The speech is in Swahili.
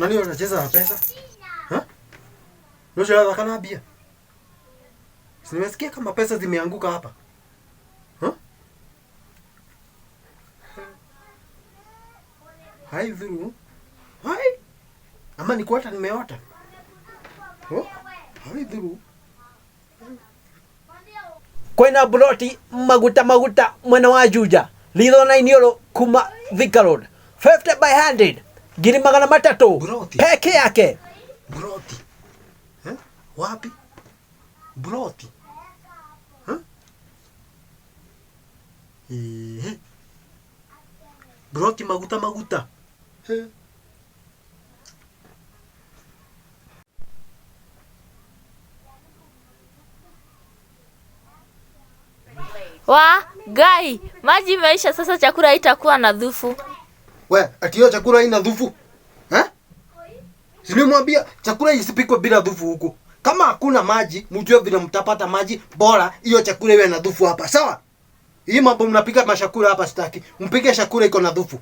Nani anacheza na pesa? Ha? Ndio kana bia. Nimesikia kama pesa zimeanguka hapa. Ha? Hai dhuru. Hai. Ama ni kuota nimeota. Oh? Hai dhuru. Kwena broti maguta mwena wa Juja. Lidho na iniolo kuma Thika Road. 50 by 100. Giri magana matatu. Broti. Peke yake. Broti. Eh? Wapi? Broti. Broti maguta. Gai, maji imeisha sasa, chakula haitakuwa na dhufu. We, ati hiyo chakula haina dhufu? Nilimwambia chakula isipikwe bila dhufu huko. Kama hakuna maji, mjue vile mtapata maji, bora hiyo chakula iwe na dhufu hapa. Sawa? Hii mambo mnapika mashakula hapa sitaki. Mpike chakula iko na dhufu.